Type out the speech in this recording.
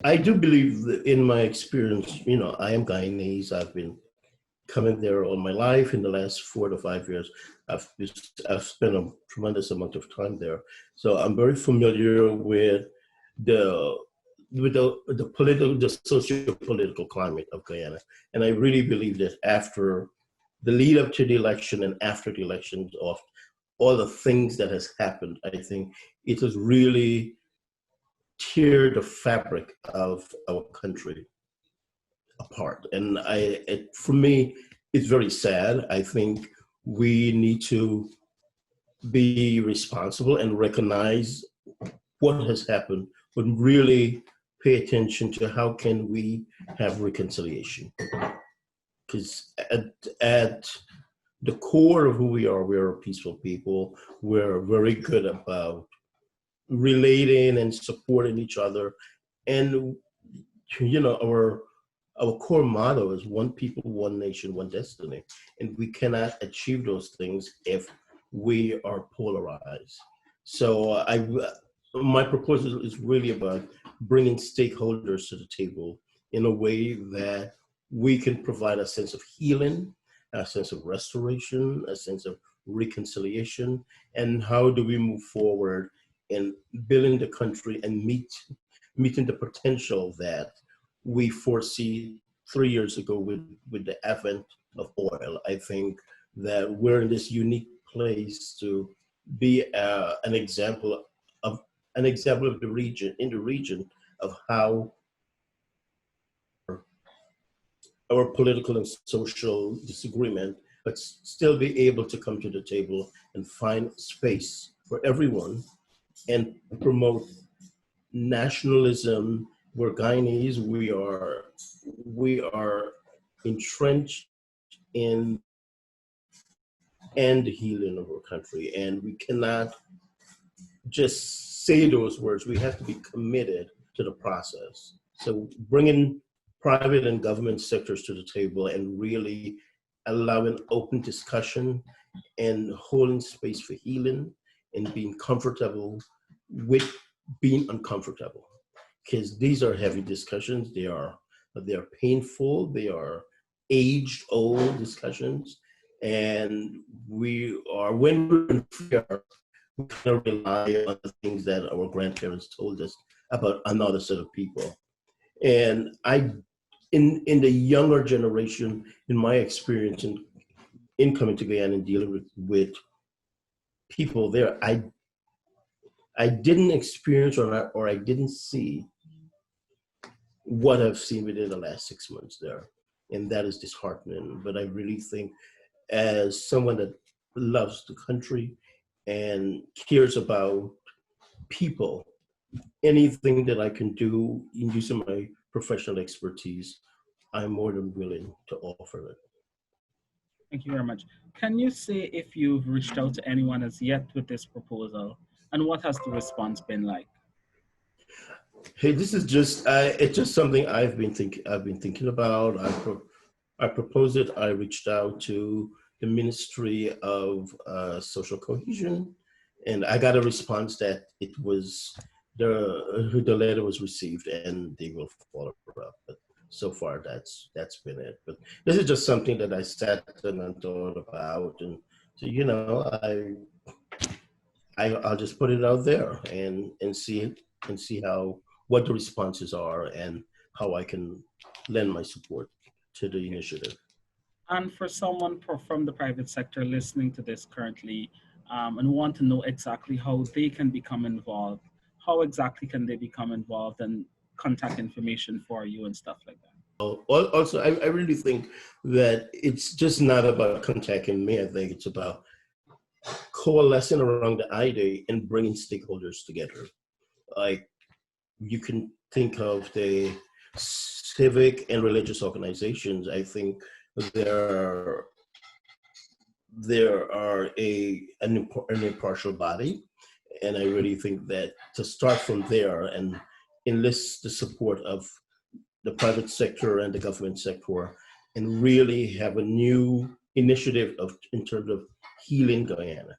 I do believe that in my experience, I am Guyanese. I've been coming there all my life. In the last 4 to 5 years, I've spent a tremendous amount of time there. So I'm very familiar with the the socio-political climate of Guyana. And I really believe that after the lead up to the election and after the elections, of all the things that has happened, I think it has really tear the fabric of our country apart. And for me, it's very sad. I think we need to be responsible and recognize what has happened, but really pay attention to how can we have reconciliation. Because at the core of who we're a peaceful people. We're very good about relating and supporting each other. And our core motto is one people, one nation, one destiny. And we cannot achieve those things if we are polarized. So my proposal is really about bringing stakeholders to the table in a way that we can provide a sense of healing, a sense of restoration, a sense of reconciliation, and how do we move forward in building the country and meeting the potential that we foresee 3 years ago with the advent of oil. I think that we're in this unique place to be an example of the region of how our political and social disagreement, but still be able to come to the table and find space for everyone and promote nationalism. We're Guyanese. We are entrenched in the healing of our country, and we cannot just say those words. We have to be committed to the process. So bringing private and government sectors to the table and really allowing open discussion and holding space for healing and being comfortable with being uncomfortable. Because these are heavy discussions. They are painful. They are age-old discussions. And when we're in fear, we kind of rely on the things that our grandparents told us about another set of people. And in the younger generation, in my experience in coming to Guyana and dealing with people there, I didn't experience or I didn't see what I've seen within the last 6 months there. And that is disheartening. But I really think as someone that loves the country and cares about people, anything that I can do in using my professional expertise, I'm more than willing to offer it. Thank you very much. Can you say if you've reached out to anyone as yet with this proposal, and what has the response been like? Hey, this is it's just something I've been thinking about. I proposed it. I reached out to the Ministry of Social Cohesion, and I got a response that it was the letter was received and they will follow up. But so far, that's been it. But this is just something that I sat and thought about, and so I'll just put it out there and see what the responses are and how I can lend my support to the initiative. And for someone from the private sector listening to this currently and want to know exactly how they can become involved, how exactly can they become involved and contact information for you and stuff like that? Also, I really think that it's just not about contacting me. I think it's about coalescing around the idea and bringing stakeholders together. Like you can think of the civic and religious organizations. I think there are an impartial body, and I really think that to start from there and enlist the support of the private sector and the government sector, and really have a new initiative in terms of healing Guyana.